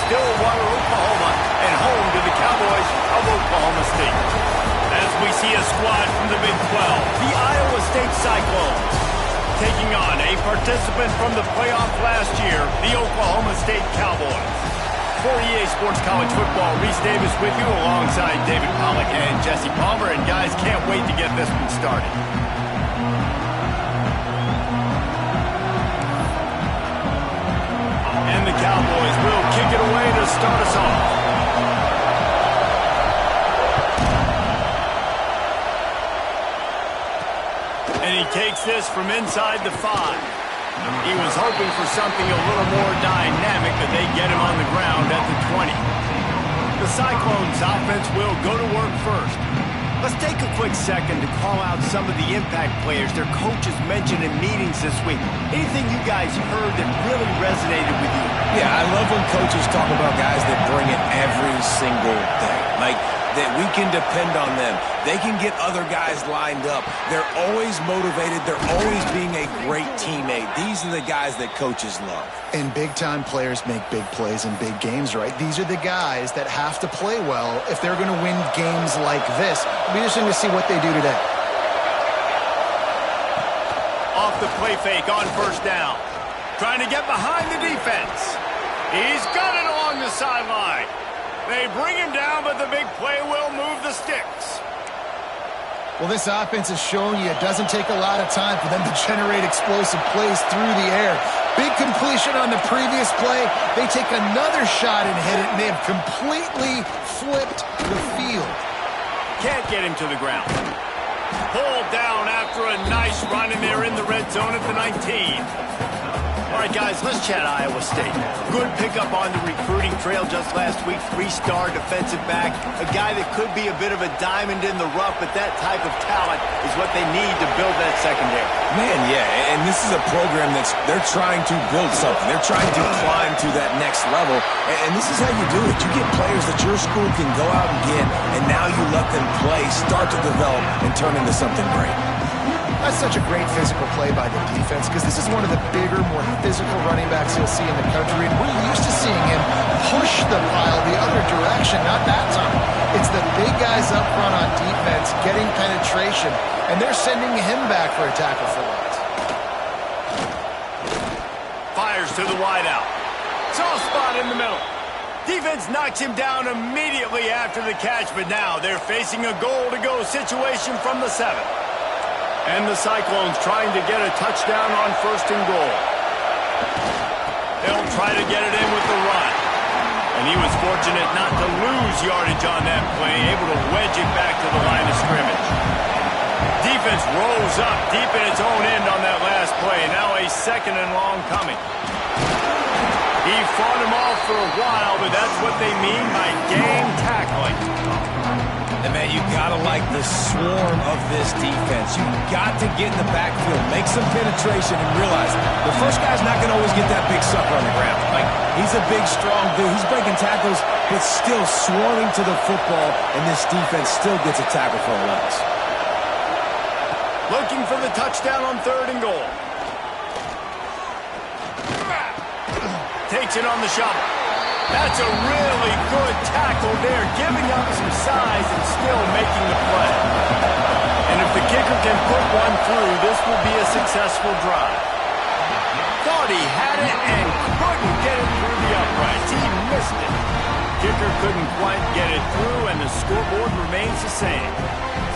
Stillwater, Oklahoma, and home to the Cowboys of Oklahoma State. As we see a squad from the Big 12, the Iowa State Cyclones, taking on a participant from the playoff last year, the Oklahoma State Cowboys. For EA Sports College Football, Reese Davis with you alongside David Pollack and Jesse Palmer. And guys, can't wait to get this one started. And the Cowboys will kick it away to start us off. And he takes this from inside the 5. He was hoping for something a little more dynamic, but they get him on the ground at the 20. The Cyclones offense will go to work first. Let's take a quick second to call out some of the impact players their coaches mentioned in meetings this week. Anything you guys heard that really resonated with you? Yeah, I love when coaches talk about guys that bring it every single day. Like, that we can depend on them. They can get other guys lined up. They're always motivated. They're always being a great teammate. These are the guys that coaches love. And big-time players make big plays in big games, right? These are the guys that have to play well if they're going to win games like this. It'll be interesting to see what they do today. Off the play fake on first down. Trying to get behind the defense. He's got it along the sideline. They bring him down, but the big play will move the sticks. Well, this offense is showing you it doesn't take a lot of time for them to generate explosive plays through the air. Big completion on the previous play. They take another shot and hit it, and they have completely flipped the field. Can't get him to the ground. Pulled down after a nice run, and they're in the red zone at the 19. All right, guys, let's chat Iowa State. Good pickup on the recruiting trail just last week. 3-star defensive back, a guy that could be a bit of a diamond in the rough, but that type of talent is what they need to build that secondary. Man, yeah, and this is a program they're trying to build something. They're trying to climb to that next level, and this is how you do it. You get players that your school can go out and get, and now you let them play, start to develop, and turn into something great. That's such a great physical play by the defense because this is one of the bigger, more physical running backs you'll see in the country. And we're used to seeing him push the pile the other direction, not that time. It's the big guys up front on defense getting penetration, and they're sending him back for a tackle for loss. Fires to the wideout. Soft spot in the middle. Defense knocks him down immediately after the catch, but now they're facing a goal-to-go situation from the 7. And the Cyclones trying to get a touchdown on 1st and goal. They'll try to get it in with the run. And he was fortunate not to lose yardage on that play, able to wedge it back to the line of scrimmage. Defense rolls up deep in its own end on that last play. Now a 2nd and long coming. He fought him off for a while, but that's what they mean by game tackling. And, man, you got to like the swarm of this defense. You got to get in the backfield, make some penetration, and realize the first guy's not going to always get that big sucker on the ground. Like, he's a big, strong dude. He's breaking tackles, but still swarming to the football, and this defense still gets a tackle for a loss. Looking for the touchdown on 3rd and goal. Takes it on the shovel. That's a really good tackle there, giving up some size and still making the play. And if the kicker can put one through, this will be a successful drive. Thought he had it and couldn't get it through the uprights. He missed it. Kicker couldn't quite get it through, and the scoreboard remains the same.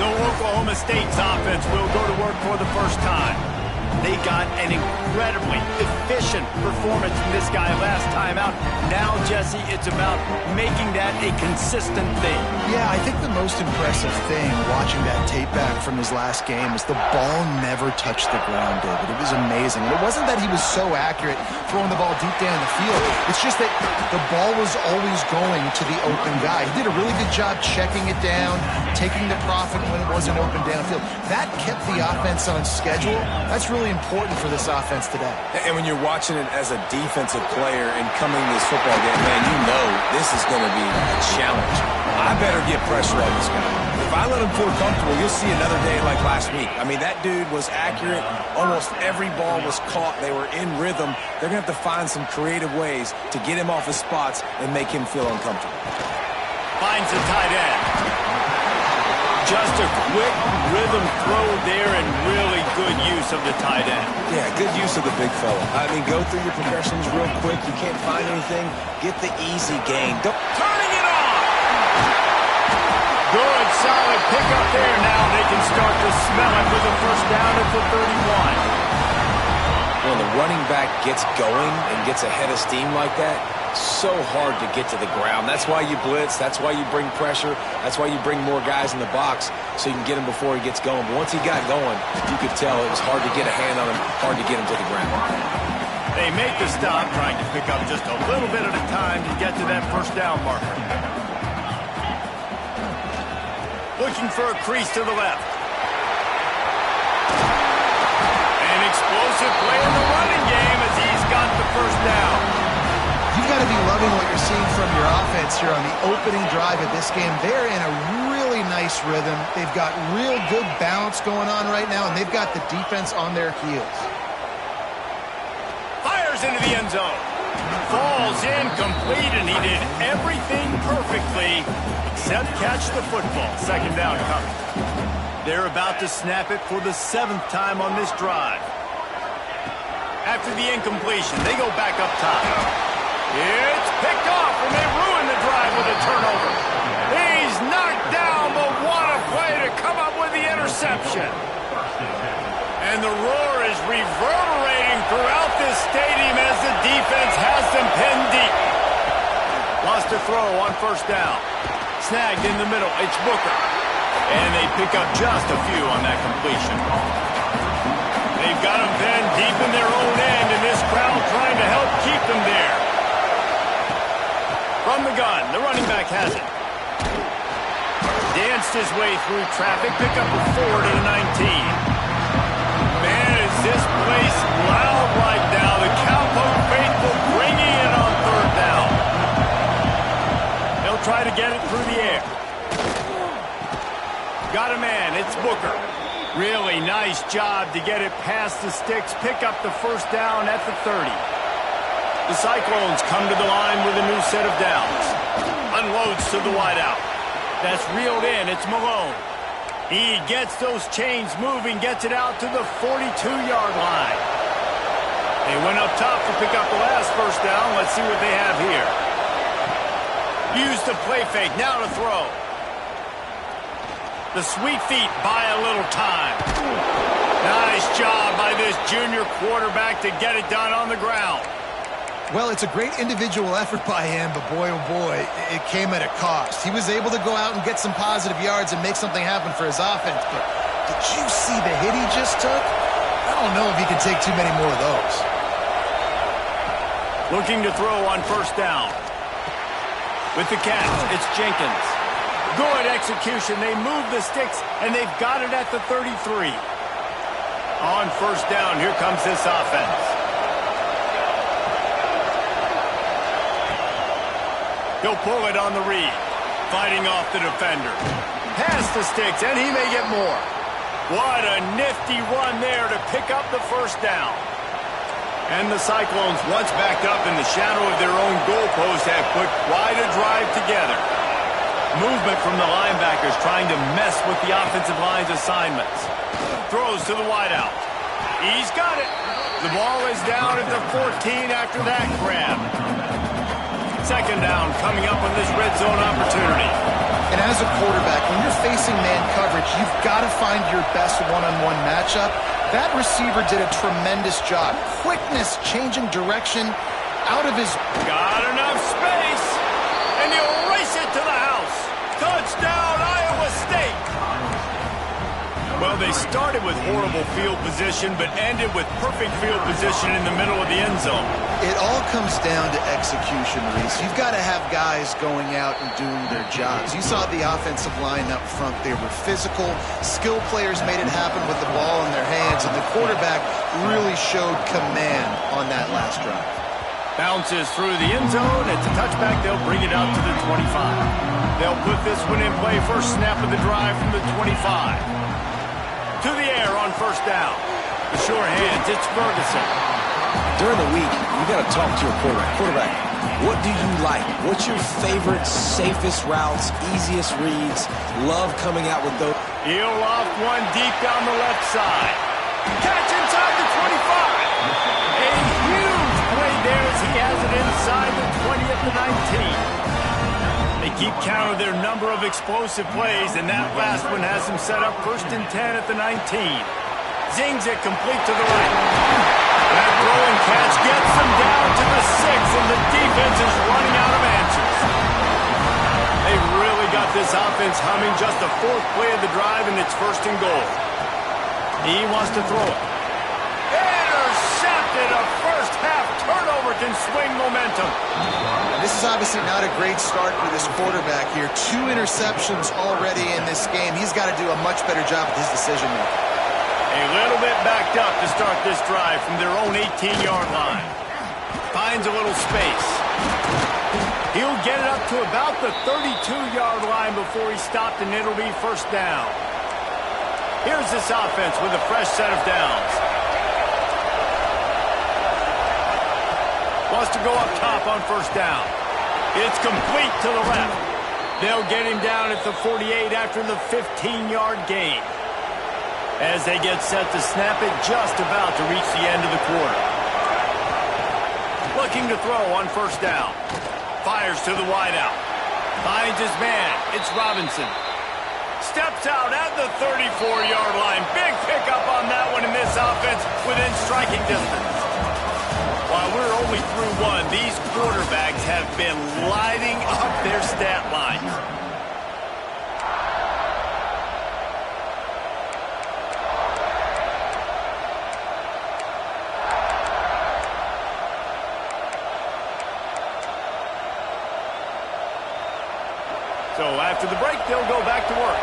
So Oklahoma State's offense will go to work for the first time. They got an incredibly efficient performance from this guy last time out. Now, Jesse, it's about making that a consistent thing. Yeah, I think the most impressive thing watching that tape back from his last game is the ball never touched the ground, David. It was amazing. And it wasn't that he was so accurate throwing the ball deep down the field. It's just that the ball was always going to the open guy. He did a really good job checking it down, taking the profit when it wasn't open downfield. That kept the offense on schedule. That's really important for this offense today. And when you're watching it as a defensive player and coming to this football game, man, you know this is going to be a challenge. I better get pressure on this guy. If if I let him feel comfortable, you'll see another day like last week. I mean, that dude was accurate. Almost every ball was caught. They were in rhythm. They're going to have to find some creative ways to get him off his spots and make him feel uncomfortable. Finds the tight end. Just a quick rhythm throw there and really good use of the tight end. Yeah, good use of the big fella. I mean, go through your progressions real quick. You can't find anything. Get the easy gain. Turning it on! Good, solid pickup there. Now they can start to smell it with a first down at the 31. When the running back gets going and gets ahead of steam like that, so hard to get to the ground. That's why you blitz. That's why you bring pressure. That's why you bring more guys in the box so you can get him before he gets going. But once he got going, you could tell it was hard to get a hand on him, hard to get him to the ground. They make the stop, trying to pick up just a little bit at a time to get to that first down marker. Looking for a crease to the left. An explosive play in the running game as he's got the first down. You've got to be loving what you're seeing from your offense here on the opening drive of this game. They're in a really nice rhythm. They've got real good balance going on right now, and they've got the defense on their heels. Fires into the end zone. Falls incomplete, and he did everything perfectly except catch the football. Second down coming. They're about to snap it for the 7th time on this drive. After the incompletion, they go back up top. It's picked off, and they ruin the drive with a turnover. He's knocked down, but what a play to come up with the interception. And the roar is reverberating throughout this stadium as the defense has them pinned deep. Lost a throw on first down. Snagged in the middle. It's Booker. And they pick up just a few on that completion. They've got them pinned deep in their own end, and this crowd trying to help keep them there. From the gun, the running back has it. Danced his way through traffic, pick up a 4 to the 19. Man, is this place loud right now. The Cowboy faithful bringing it on third down. They'll try to get it through the air. Got a man, it's Booker. Really nice job to get it past the sticks, pick up the first down at the 30. The Cyclones come to the line with a new set of downs. Unloads to the wideout. That's reeled in. It's Malone. He gets those chains moving, gets it out to the 42-yard line. They went up top to pick up the last first down. Let's see what they have here. Use the play fake. Now to throw. The sweet feet buy a little time. Nice job by this junior quarterback to get it done on the ground. Well, it's a great individual effort by him, but boy, oh boy, it came at a cost. He was able to go out and get some positive yards and make something happen for his offense, but did you see the hit he just took? I don't know if he can take too many more of those. Looking to throw on first down. With the catch, it's Jenkins. Good execution. They move the sticks, and they've got it at the 33. On first down, here comes this offense. He'll pull it on the read. Fighting off the defender. Past the sticks, and he may get more. What a nifty run there to pick up the first down. And the Cyclones, once backed up in the shadow of their own goalpost, have put quite a drive together. Movement from the linebackers trying to mess with the offensive line's assignments. Throws to the wideout. He's got it. The ball is down at the 14 after that grab. Second down coming up on this red zone opportunity. And as a quarterback, when you're facing man coverage, you've got to find your best one-on-one matchup. That receiver did a tremendous job. Quickness, changing direction, out of his... Got enough space, and he'll race it to the house. Touchdown, Iowa State. Well, they started with horrible field position, but ended with perfect field position in the middle of the end zone. It all comes down to execution, Reese. You've got to have guys going out and doing their jobs. You saw the offensive line up front. They were physical. Skill players made it happen with the ball in their hands, and the quarterback really showed command on that last drive. Bounces through the end zone. It's a touchback. They'll bring it out to the 25. They'll put this one in play. First snap of the drive from the 25. To the air on first down. The sure hands. It's Ferguson. During the week, you got to talk to your quarterback. What do you like? What's your favorite, safest routes, easiest reads? Love coming out with those. He'll off one deep down the left side. Catch inside the 25. A huge play there as he has it inside the 20 at the 19. They keep count of their number of explosive plays, and that last one has them set up 1st and 10 at the 19. Zings it complete to the right. That throw and catch gets them down to the 6, and the defense is running out of answers. They really got this offense humming. Just the 4th play of the drive, and it's 1st and goal. He wants to throw it. Intercepted. A first-half turnover can swing momentum. This is obviously not a great start for this quarterback here. 2 interceptions already in this game. He's got to do a much better job with his decision-making. A little bit backed up to start this drive from their own 18-yard line. Finds a little space. He'll get it up to about the 32-yard line before he stopped, and it'll be 1st down. Here's this offense with a fresh set of downs. Wants to go up top on 1st down. It's complete to the left. They'll get him down at the 48 after the 15-yard gain. As they get set to snap it, just about to reach the end of the quarter. Looking to throw on 1st down. Fires to the wideout. Finds his man. It's Robinson. Steps out at the 34-yard line. Big pickup on that one in this offense within striking distance. While we're only through one, these quarterbacks have been lighting up their stat lines. So after the break, they'll go back to work.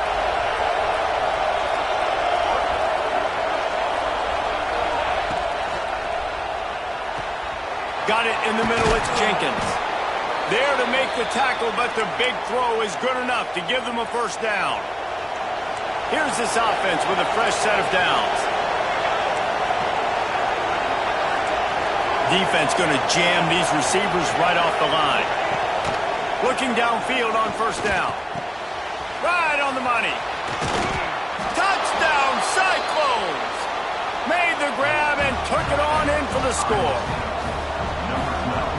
Got it in the middle, it's Jenkins. There to make the tackle, but the big throw is good enough to give them a 1st down. Here's this offense with a fresh set of downs. Defense going to jam these receivers right off the line. Looking downfield on 1st down. Right on the money. Touchdown, Cyclones! Made the grab and took it on in for the score.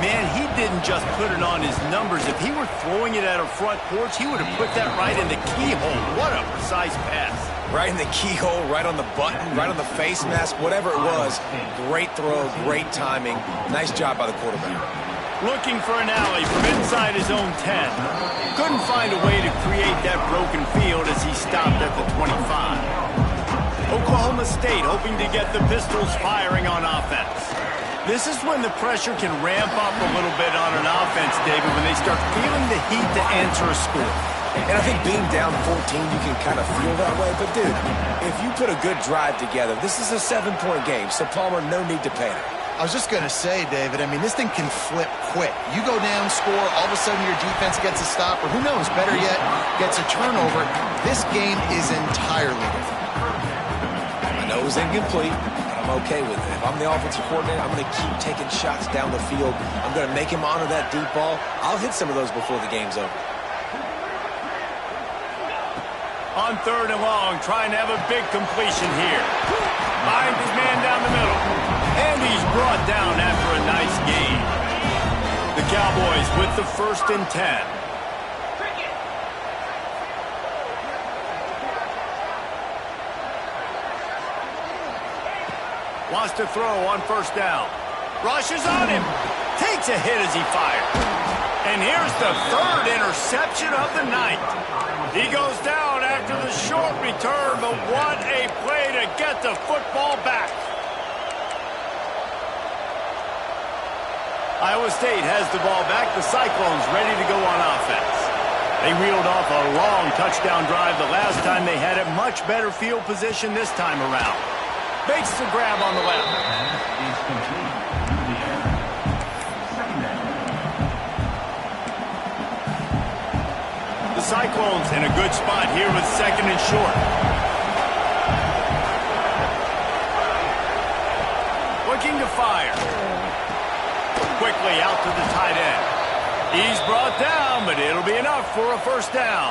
Man, he didn't just put it on his numbers. If he were throwing it at a front porch, he would have put that right in the keyhole. What a precise pass. Right in the keyhole, right on the button, right on the face mask, whatever it was. Great throw, great timing. Nice job by the quarterback. Looking for an alley from inside his own 10. Couldn't find a way to create that broken field as he stopped at the 25. Oklahoma State hoping to get the Pistols firing on offense. This is when the pressure can ramp up a little bit on an offense, David, when they start feeling the heat to answer a score. And I think being down 14, you can kind of feel that way. But, dude, if you put a good drive together, this is a 7-point game. So, Palmer, no need to panic. I was just going to say, David, I mean, this thing can flip quick. You go down, score, all of a sudden your defense gets a stop, or who knows, better yet, gets a turnover. This game is entirely different. I know it was incomplete, but I'm okay with it. If I'm the offensive coordinator, I'm going to keep taking shots down the field. I'm going to make him honor that deep ball. I'll hit some of those before the game's over. On 3rd and long, trying to have a big completion here. Finds his man down the middle. And he's brought down after a nice gain. The Cowboys with the 1st and 10. Wants to throw on 1st down. Rushes on him. Takes a hit as he fires. And here's the 3rd interception of the night. He goes down after the short return, but what a play to get the football back. Iowa State has the ball back. The Cyclones ready to go on offense. They reeled off a long touchdown drive the last time they had it. Much better field position this time around. Makes the grab on the left. Cyclones in a good spot here with second and short. Looking to fire. Quickly out to the tight end. He's brought down, but it'll be enough for a first down.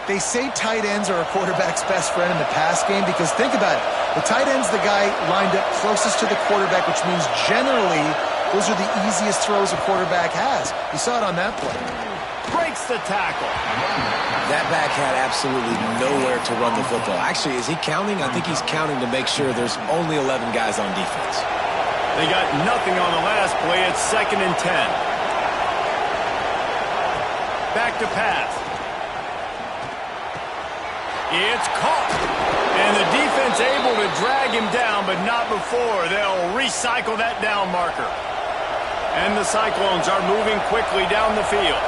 They say tight ends are a quarterback's best friend in the pass game because think about it. The tight end's the guy lined up closest to the quarterback, which means generally those are the easiest throws a quarterback has. You saw it on that play. Breaks the tackle. That back had absolutely nowhere to run the football. Actually, is he counting? I think he's counting to make sure there's only 11 guys on defense. They got nothing on the last play. It's 2nd and 10. Back to pass. It's caught. And the defense able to drag him down, but not before. They'll recycle that down marker. And the Cyclones are moving quickly down the field.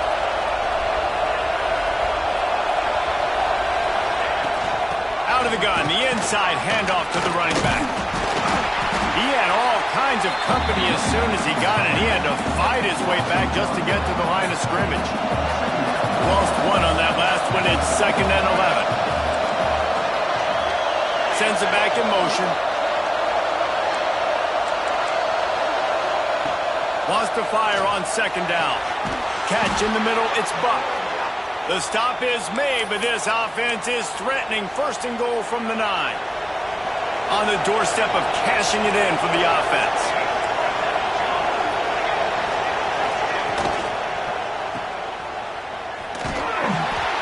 Out of the gun, the inside handoff to the running back. He had all kinds of company as soon as he got it. He had to fight his way back just to get to the line of scrimmage. Lost one on that last one. It's 2nd and 11. Sends it back in motion. Wants to fire on 2nd down. Catch in the middle, it's Buck. The stop is made, but this offense is threatening 1st and goal from the 9. On the doorstep of cashing it in for the offense.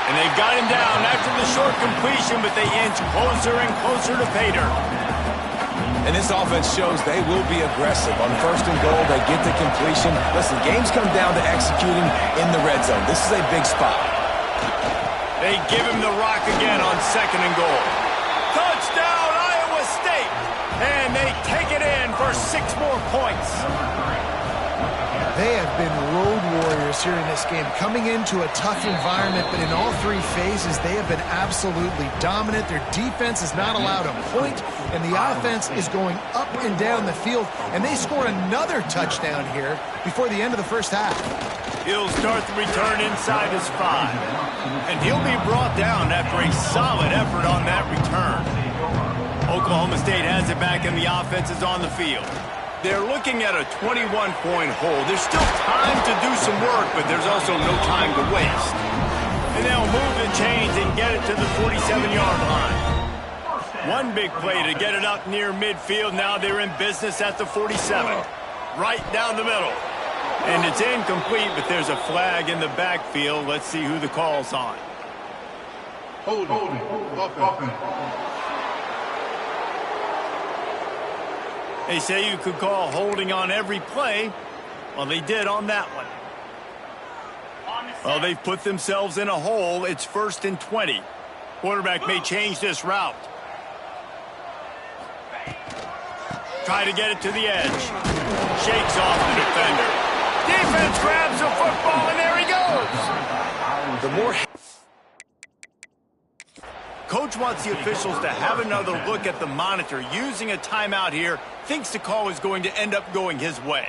And they've got him down after the short completion, but they inch closer and closer to pay dirt. And this offense shows they will be aggressive. On 1st and goal, they get the completion. Listen, games come down to executing in the red zone. This is a big spot. They give him the rock again on 2nd and goal. Touchdown, Iowa State! And they take it in for 6 more points. They have been road warriors here in this game, coming into a tough environment, but in all 3 phases, they have been absolutely dominant. Their defense is not allowed a point, and the offense is going up and down the field, and they score another touchdown here before the end of the first half. He'll start the return inside his 5, and he'll be brought down after a solid effort on that return. Oklahoma State has it back, and the offense is on the field. They're looking at a 21-point hole. There's still time to do some work, but there's also no time to waste. And they'll move the chains and get it to the 47-yard line. One big play to get it up near midfield. Now they're in business at the 47. Right down the middle. And it's incomplete, but there's a flag in the backfield. Let's see who the call's on. Holding. They say you could call holding on every play. Well, they did on that one. Well, they've put themselves in a hole. It's 1st and 20. Quarterback may change this route. Try to get it to the edge. Shakes off the defender. Defense grabs the football, and there he goes. The more... Coach wants the officials to have another look at the monitor. Using a timeout here, thinks the call is going to end up going his way.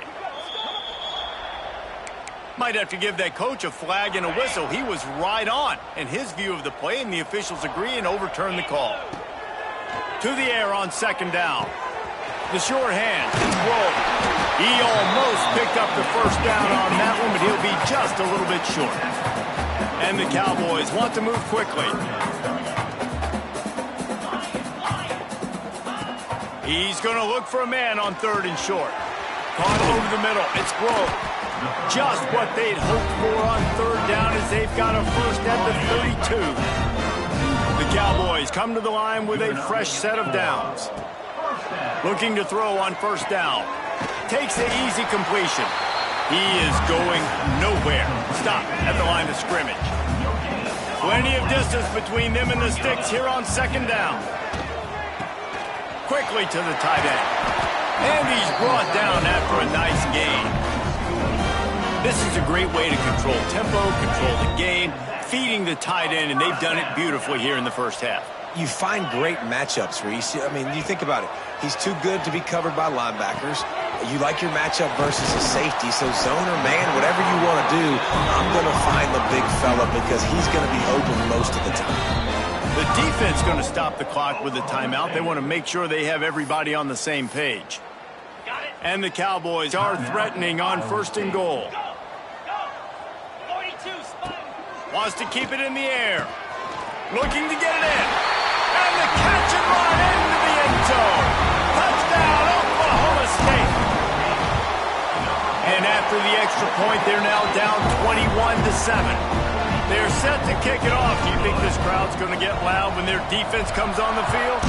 Might have to give that coach a flag and a whistle. He was right on in his view of the play, and the officials agree and overturn the call. To the air on 2nd down. The short hand. Whoa. He almost picked up the first down on that one, but he'll be just a little bit short. And the Cowboys want to move quickly. He's going to look for a man on 3rd and short. Caught over the middle. It's Grove. Just what they'd hoped for on 3rd down as they've got a first at the 32. The Cowboys come to the line with a fresh set of downs. Looking to throw on 1st down. Takes the easy completion. He is going nowhere. Stop at the line of scrimmage. Plenty of distance between them and the sticks here on 2nd down. Quickly to the tight end. And he's brought down after a nice gain. This is a great way to control tempo, control the game, feeding the tight end, and they've done it beautifully here in the first half. You find great matchups where you see, I mean, you think about it. He's too good to be covered by linebackers. you like your matchup versus a safety, so zone or man, whatever you want to do, I'm going to find the big fella because he's going to be open most of the time. The defense going to stop the clock with a timeout. They want to make sure they have everybody on the same page. And the Cowboys are threatening on 1st and goal. Wants to keep it in the air. Looking to get it in. And the catch and run into the end zone. Touchdown, Oklahoma State. And after the extra point, they're now down 21-7. They're set to kick it off. Do you think this crowd's going to get loud when their defense comes on the field?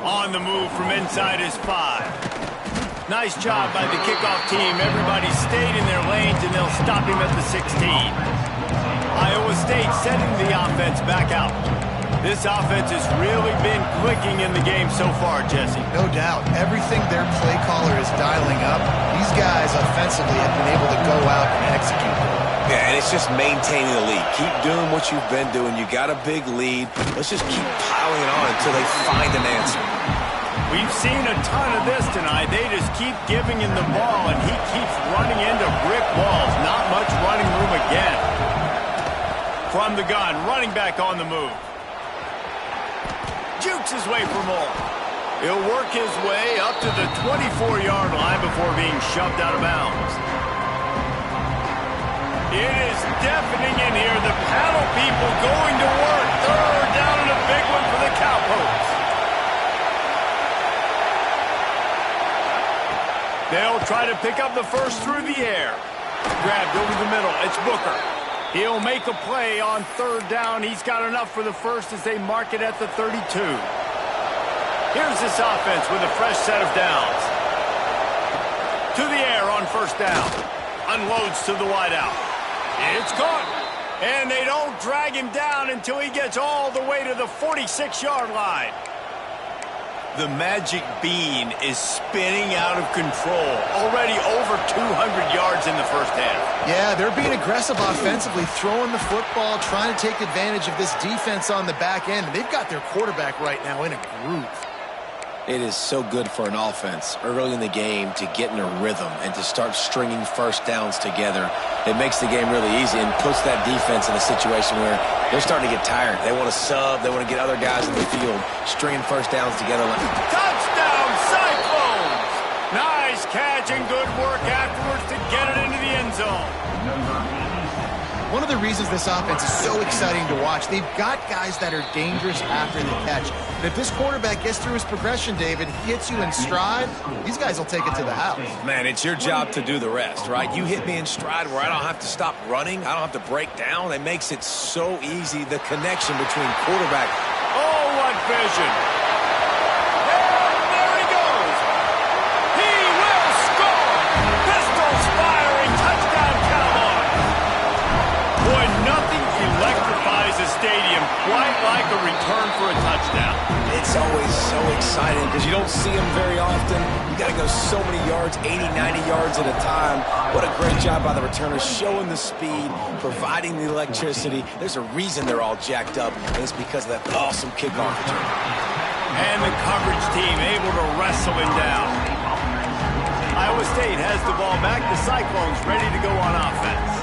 On the move from inside his 5. Nice job by the kickoff team. Everybody stayed in their lanes, and they'll stop him at the 16. Iowa State sending the offense back out. This offense has really been clicking in the game so far, Jesse. No doubt. Everything their play caller is dialing up, these guys offensively have been able to go out and execute. Yeah, and it's just maintaining the lead. Keep doing what you've been doing. You got a big lead. Let's just keep piling it on until they find an answer. We've seen a ton of this tonight. They just keep giving him the ball, and he keeps running into brick walls. Not much running room again. From the gun, running back on the move. Jukes his way for more. He'll work his way up to the 24-yard line before being shoved out of bounds. It is deafening in here. The paddle people going to work. 3rd down and a big one for the Cowboys. They'll try to pick up the first through the air. Grabbed over the middle. It's Booker. He'll make a play on 3rd down. He's got enough for the first as they mark it at the 32. Here's this offense with a fresh set of downs. To the air on 1st down. Unloads to the wideout. It's caught. And they don't drag him down until he gets all the way to the 46-yard line. The magic bean is spinning out of control. Already over 200 yards in the first half. Yeah, they're being aggressive offensively, throwing the football, trying to take advantage of this defense on the back end. They've got their quarterback right now in a groove. It is so good for an offense early in the game to get in a rhythm and to start stringing first downs together. It makes the game really easy and puts that defense in a situation where they're starting to get tired. They want to sub. They want to get other guys in the field, stringing first downs together. Touchdown, Cyclones! Nice catch and good work afterwards to get it into the end zone. One of the reasons this offense is so exciting to watch, they've got guys that are dangerous after the catch. And if this quarterback gets through his progression, David, hits you in stride, these guys will take it to the house. Man, it's your job to do the rest, right? You hit me in stride where I don't have to stop running. I don't have to break down. It makes it so easy, the connection between quarterback. Oh, what vision. There he goes. He will score. Pistols firing. Touchdown, Cowboys. Boy, nothing electrifies a stadium quite like a return for a touchdown. It's always so exciting because you don't see them very often. You got to go so many yards, 80, 90 yards at a time. What a great job by the returners, showing the speed, providing the electricity. There's a reason they're all jacked up, and it's because of that awesome kickoff return. And the coverage team able to wrestle him down. Iowa State has the ball back. The Cyclones ready to go on offense.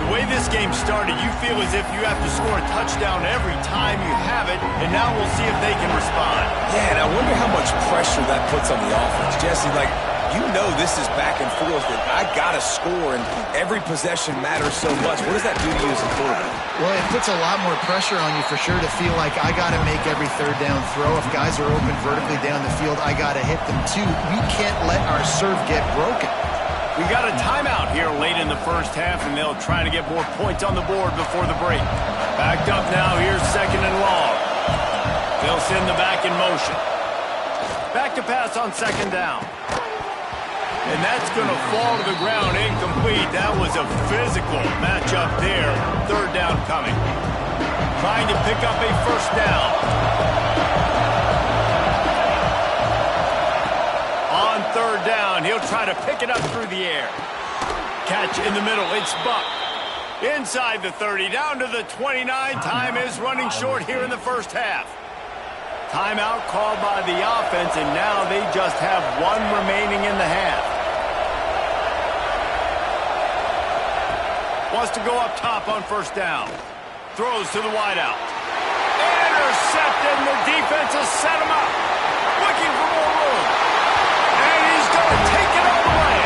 The way this game started, you feel as if you have to score a touchdown every time you have it, and now we'll see if they can respond. Yeah, and I wonder how much pressure that puts on the offense. Jesse, like, you know this is back and forth, and I got to score, and every possession matters so much. What does that do to you as a quarterback? Well, it puts a lot more pressure on you for sure to feel like I got to make every 3rd down throw. If guys are open vertically down the field, I got to hit them too. We can't let our serve get broken. We got a timeout here late in the first half, and they'll try to get more points on the board before the break. Backed up now, here's 2nd and long. They'll send the back in motion. Back to pass on 2nd down. And that's going to fall to the ground incomplete. That was a physical matchup there. 3rd down coming. Trying to pick up a 1st down. On 3rd down, he'll try to pick it up through the air. Catch in the middle, it's Buck. Inside the 30, down to the 29. Time is running short here in the first half. Timeout called by the offense, and now they just have one remaining in the half. Wants to go up top on first down. Throws to the wideout. Intercepted, and the defense has set him up. Looking for more room. And he's going to take it all the way.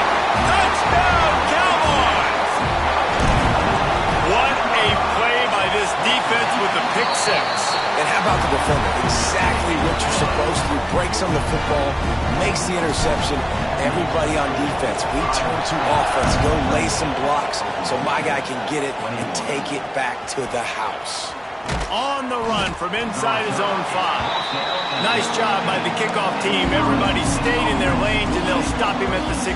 Touchdown, Cowboys! What a play by this defense with the pick six. And how about the defender? Exactly what you're supposed to do. Breaks on the football, makes the interception. Everybody on defense, we turn to offense. Go lay some blocks so my guy can get it and take it back to the house. On the run from inside his own 5. Nice job by the kickoff team. Everybody stayed in their lanes, and they'll stop him at the 16.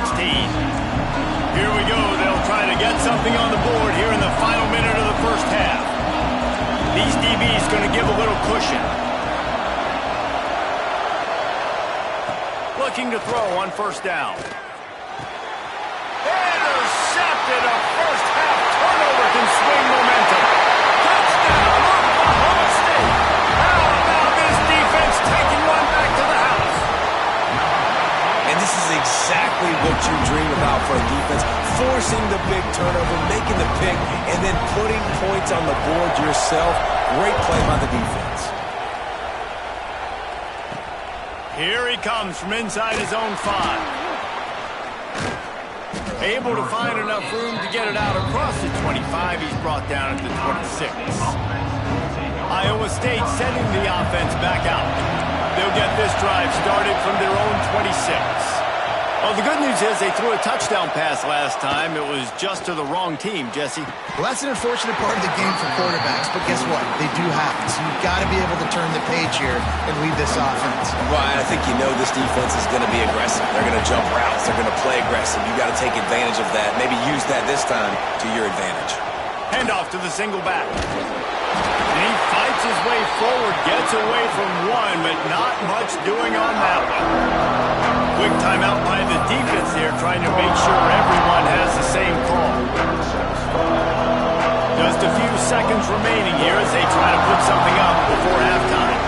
Here we go. They'll try to get something on the board here in the final minute of the first half. These DBs going to give a little cushion. Looking to throw on first down. Intercepted. A first half turnover can swing momentum. Touchdown, Oklahoma State. How about this defense taking one back to the house? And this is exactly what you dream about for a defense. Forcing the big turnover, making the pick, and then putting points on the board yourself. Great play by the defense. Here he comes from inside his own 5. Able to find enough room to get it out across the 25. He's brought down at the 26. Iowa State sending the offense back out. They'll get this drive started from their own 26. Well, the good news is they threw a touchdown pass last time. It was just to the wrong team, Jesse. Well, that's an unfortunate part of the game for quarterbacks, but guess what? They do happen. So you've got to be able to turn the page here and lead this offense. Ryan, I think you know this defense is going to be aggressive. They're going to jump routes. They're going to play aggressive. You got to take advantage of that. Maybe use that this time to your advantage. Handoff to the single back. And he fights his way forward, gets away from one, but not much doing on that one. Quick timeout by the defense there, trying to make sure everyone has the same call. Just a few seconds remaining here as they try to put something up before halftime.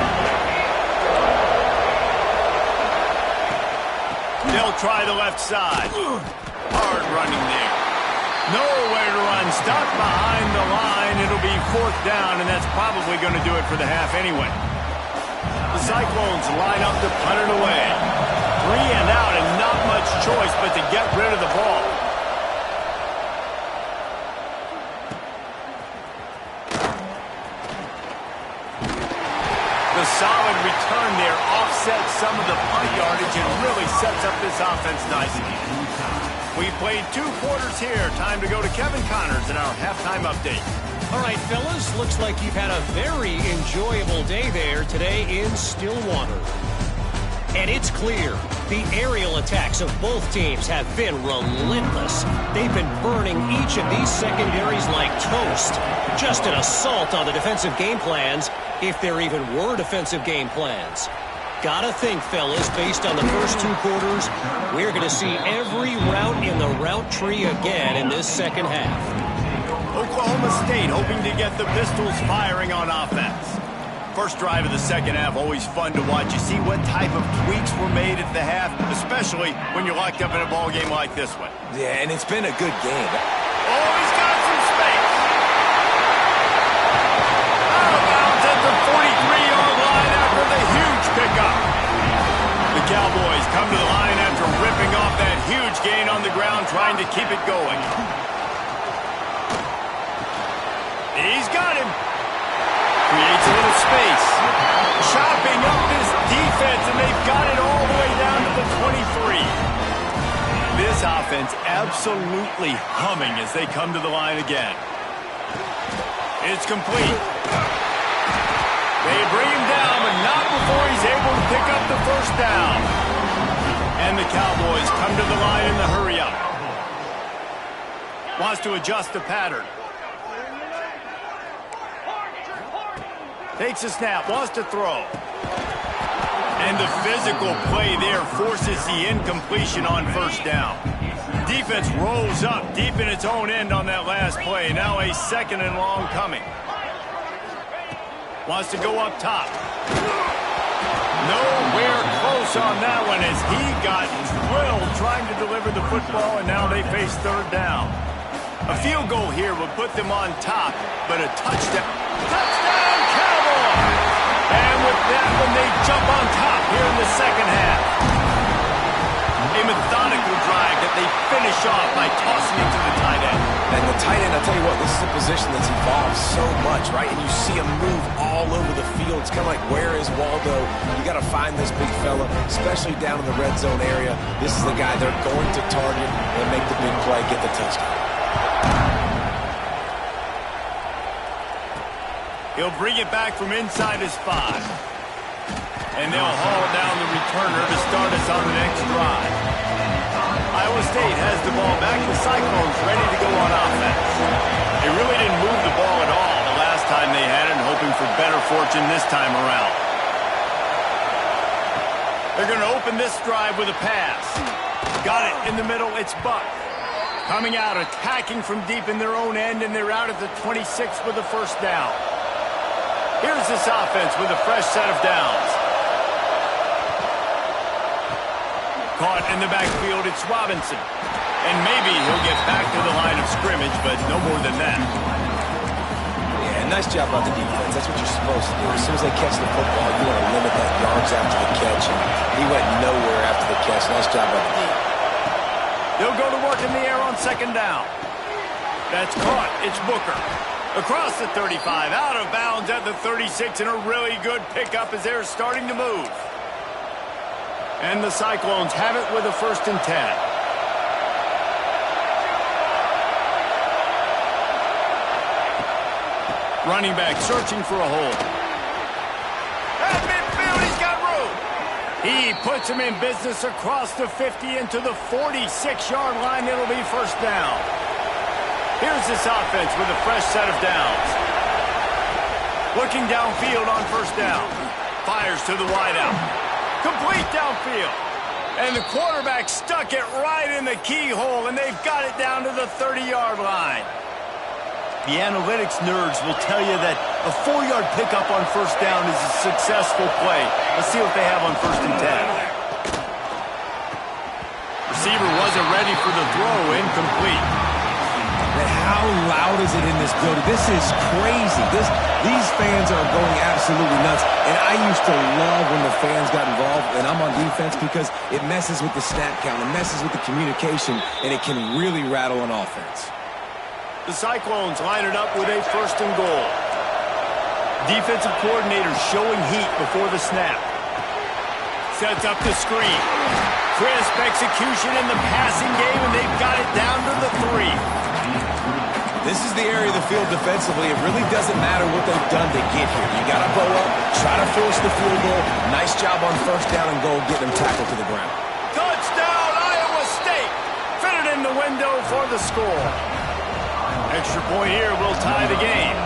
They'll try the left side. Hard running there. Nowhere to run. Stuck behind the line. It'll be fourth down, and that's probably going to do it for the half anyway. The Cyclones line up to punt it away. 3 and out, and not much choice but to get rid of the ball. The solid return there offsets some of the punt yardage and really sets up this offense nicely. We played 2 quarters here. Time to go to Kevin Connors in our halftime update. All right, fellas, looks like you've had a very enjoyable day there today in Stillwater. And it's clear, the aerial attacks of both teams have been relentless. They've been burning each of these secondaries like toast. Just an assault on the defensive game plans, if there even were defensive game plans. Gotta think, fellas, based on the first 2 quarters, we're going to see every route in the route tree again in this second half. Oklahoma State hoping to get the Pistols firing on offense. First drive of the second half, always fun to watch. You see what type of tweaks were made at the half, especially when you're locked up in a ball game like this one. Yeah, and it's been a good game. Oh, he's got some space. Out of bounds at the 43-yard line after the huge pickup. The Cowboys come to the line after ripping off that huge gain on the ground, trying to keep it going. He's got him. Creates a little space. Chopping up this defense, and they've got it all the way down to the 23. This offense absolutely humming as they come to the line again. It's complete. They bring him down, but not before he's able to pick up the first down. And the Cowboys come to the line in the hurry-up. Wants to adjust the pattern. Takes a snap, wants to throw. And the physical play there forces the incompletion on first down. Defense rolls up deep in its own end on that last play. Now a second and long coming. Wants to go up top. Nowhere close on that one as he got drilled trying to deliver the football, and now they face third down. A field goal here would put them on top, but a touchdown. Touchdown, Cowboys! And with that one, they jump on top here in the second half. A methodical drive that they finish off by tossing it to the tight end. And the tight end, I'll tell you what, this is a position that's evolved so much, right? And you see him move all over the field. It's kind of like, where is Waldo? You got to find this big fella, especially down in the red zone area. This is the guy they're going to target and make the big play, get the touchdown. He'll bring it back from inside his 5. And they'll haul down the returner to start us on the next drive. Iowa State has the ball back. The Cyclones ready to go on offense. They really didn't move the ball at all the last time they had it, hoping for better fortune this time around. They're going to open this drive with a pass. Got it in the middle. It's Buck. Coming out, attacking from deep in their own end, and they're out at the 26 with the first down. Here's this offense with a fresh set of downs. Caught in the backfield, it's Robinson. And maybe he'll get back to the line of scrimmage, but no more than that. Yeah, nice job by the defense. That's what you're supposed to do. As soon as they catch the football, you want to limit that yards after the catch. And he went nowhere after the catch. Nice job by the defense. They'll go to work in the air on second down. That's caught. It's Booker. Across the 35, out of bounds at the 36, and a really good pickup as they're starting to move. And the Cyclones have it with a 1st and 10. Running back searching for a hole. At midfield, he's got room. He puts him in business across the 50 into the 46-yard line. It'll be 1st down. Here's this offense with a fresh set of downs. Looking downfield on 1st down. Fires to the wideout. Complete downfield. And the quarterback stuck it right in the keyhole, and they've got it down to the 30-yard line. The analytics nerds will tell you that a 4-yard pickup on 1st down is a successful play. Let's see what they have on 1st and 10. Receiver wasn't ready for the throw, incomplete. Man, how loud is it in this building? This is crazy. These fans are going absolutely nuts. And I used to love when the fans got involved, and I'm on defense, because it messes with the snap count, it messes with the communication, and it can really rattle an offense. The Cyclones line it up with a 1st and goal. Defensive coordinator showing heat before the snap. Sets up the screen. Crisp execution in the passing game, and they've got it down to the 3. This is the area of the field defensively. It really doesn't matter what they've done to get here. You got to bow up, try to force the field goal. Nice job on 1st down and goal, getting them tackled to the ground. Touchdown, Iowa State! Fitted in the window for the score. Extra point here will tie the game.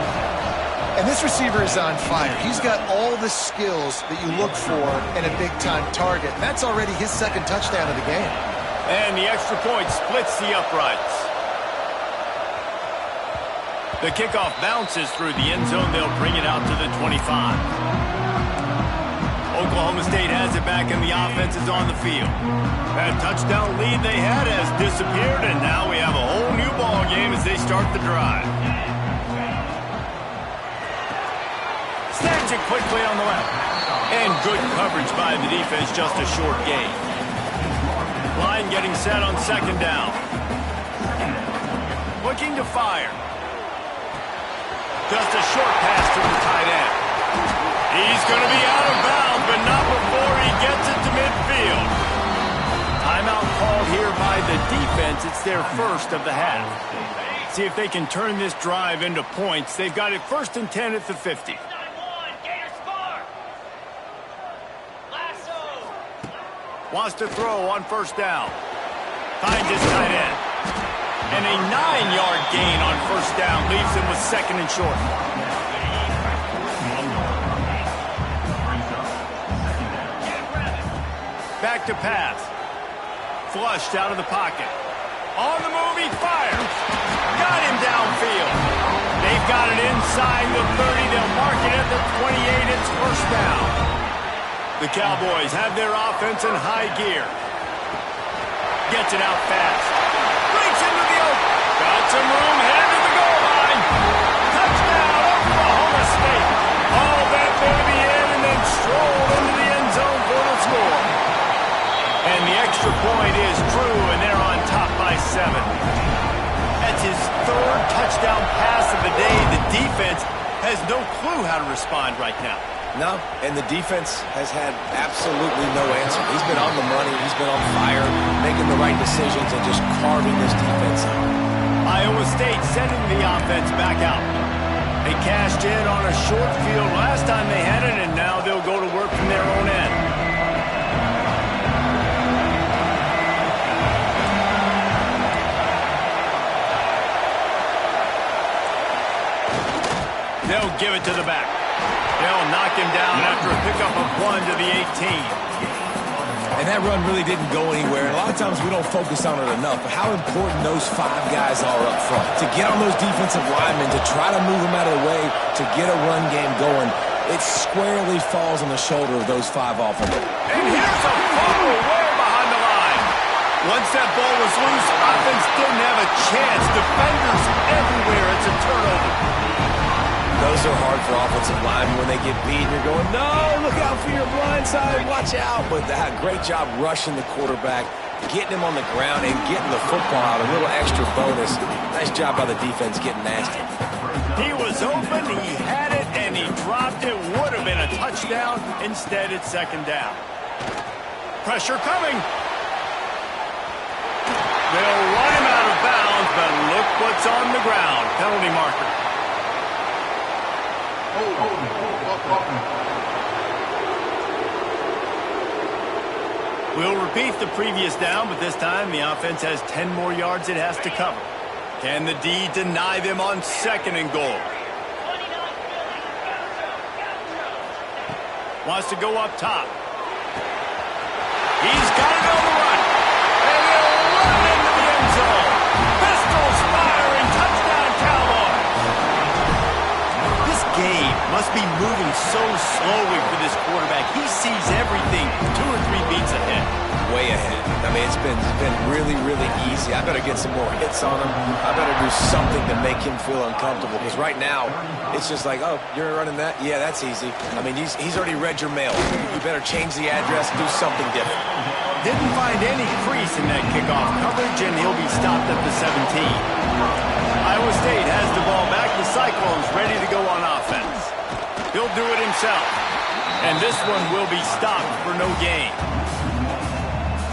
And this receiver is on fire. He's got all the skills that you look for in a big-time target. That's already his 2nd touchdown of the game. And the extra point splits the uprights. The kickoff bounces through the end zone. They'll bring it out to the 25. Oklahoma State has it back, and the offense is on the field. That touchdown lead they had has disappeared, and now we have a whole new ball game as they start the drive. Snatch it quickly on the left. And good coverage by the defense, just a short gain. Line getting set on 2nd down. Looking to fire. Just a short pass to the tight end. He's going to be out of bounds, but not before he gets it to midfield. Timeout called here by the defense. It's their 1st of the half. See if they can turn this drive into points. They've got it 1st and 10 at the 50. Wants to throw on 1st down. Finds his tight end. And a 9-yard gain on 1st down leaves him with 2nd and short. Back to pass. Flushed out of the pocket. On the move, he fires. Got him downfield. They've got it inside the 30. They'll mark it at the 28. It's 1st down. The Cowboys have their offense in high gear. Gets it out fast. Breaks into the open. Got some room, headed to the goal line. Touchdown, Oklahoma State. All that baby in and then strolled into the end zone for the score. And the extra point is true, and they're on top by 7. That's his 3rd touchdown pass of the day. The defense has no clue how to respond right now. No, and the defense has had absolutely no answer. He's been on the money. He's been on fire, making the right decisions and just carving this defense up. Iowa State sending the offense back out. They cashed in on a short field last time they had it, and now they'll go to work from their own end. They'll give it to the back. They'll knock him down after a pickup of 1 to the 18. And that run really didn't go anywhere. And a lot of times we don't focus on it enough, but how important those 5 guys are up front. To get on those defensive linemen, to try to move them out of the way, to get a run game going, it squarely falls on the shoulder of those 5 offensive. And here's a fumble way behind the line. Once that ball was loose, offense didn't have a chance. Defenders everywhere. It's a turnover. Those are hard for offensive linemen when they get beat. You're going, no, look out for your blind side, watch out. But that great job rushing the quarterback, getting him on the ground and getting the football out, a little extra bonus. Nice job by the defense getting nasty. He was open, he had it, and he dropped it. Would have been a touchdown. Instead, it's 2nd down. Pressure coming. They'll run him out of bounds, but look what's on the ground. Penalty marker. We'll repeat the previous down, but this time the offense has 10 more yards it has to cover. Can the D deny them on 2nd and goal? Wants to go up top. He's got it on the run. And he'll run into the end zone. Pistols firing. Touchdown, Cowboys. This game must be moving so slowly for this quarterback. He sees everything 2 or 3 beats ahead. Way ahead. I mean, it's been really, really easy. I better get some more hits on him. I better do something to make him feel uncomfortable. Because right now, it's just like, oh, you're running that? Yeah, that's easy. I mean, he's already read your mail. You better change the address and do something different. Didn't find any crease in that kickoff coverage, and he'll be stopped at the 17. Iowa State has the ball back. The Cyclones ready to go on offense. He'll do it himself. And this one will be stopped for no gain.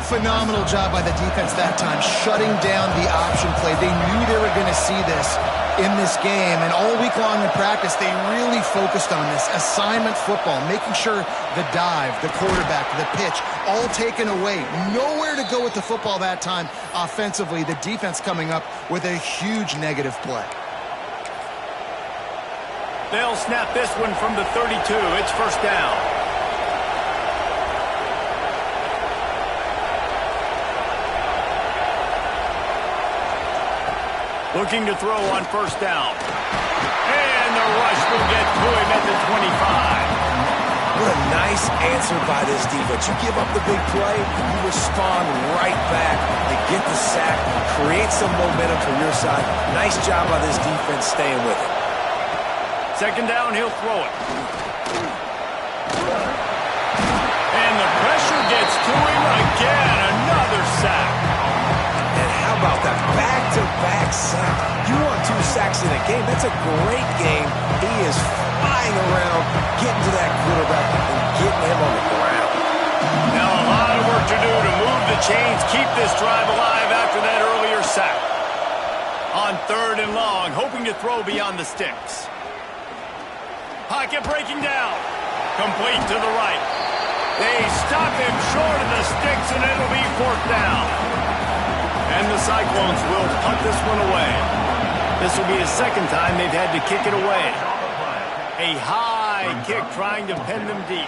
Phenomenal job by the defense that time, shutting down the option play. They knew they were going to see this in this game, and all week long in practice, they really focused on this assignment football, making sure the dive, the quarterback, the pitch, all taken away. Nowhere to go with the football that time offensively. The defense coming up with a huge negative play. They'll snap this one from the 32. It's 1st down. Looking to throw on 1st down. And the rush will get to him at the 25. What a nice answer by this defense. You give up the big play, you respond right back to get the sack, create some momentum for your side. Nice job by this defense staying with it. 2nd down, he'll throw it. And the pressure gets to him again. Another sack. And how about that back-to-back sack? You want 2 sacks in a game. That's a great game. He is flying around, getting to that quarterback and getting him on the ground. Now a lot of work to do to move the chains, keep this drive alive after that earlier sack. On 3rd and long, hoping to throw beyond the sticks. Pocket breaking down. Complete to the right. They stop him short of the sticks, and it'll be 4th down. And the Cyclones will punt this one away. This will be the 2nd time they've had to kick it away. A high kick trying to pin them deep.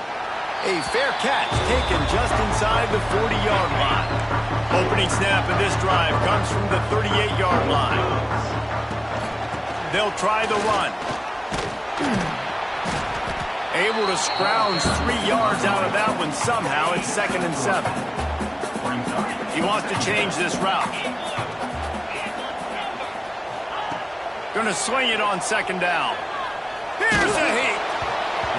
A fair catch taken just inside the 40-yard line. Opening snap of this drive comes from the 38-yard line. They'll try the run. Able to scrounge 3 yards out of that one somehow. It's 2nd and 7. He wants to change this route. Going to swing it on 2nd down. Here's a hit.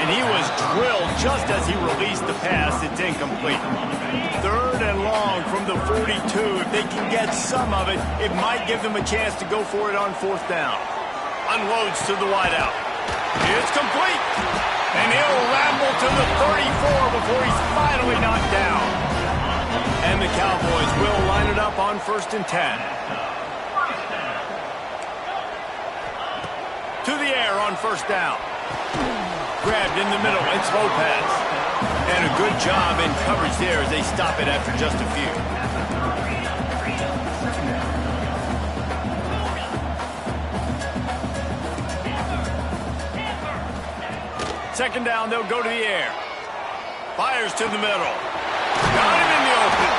And he was drilled just as he released the pass. It's incomplete. 3rd and long from the 42. If they can get some of it, it might give them a chance to go for it on 4th down. Unloads to the wideout. It's complete. And he'll ramble to the 34 before he's finally knocked down. And the Cowboys will line it up on 1st and 10. To the air on 1st down. Grabbed in the middle. It's Lopez. And a good job in coverage there as they stop it after just a few. Second down, they'll go to the air. Fires to the middle. Got him in the open.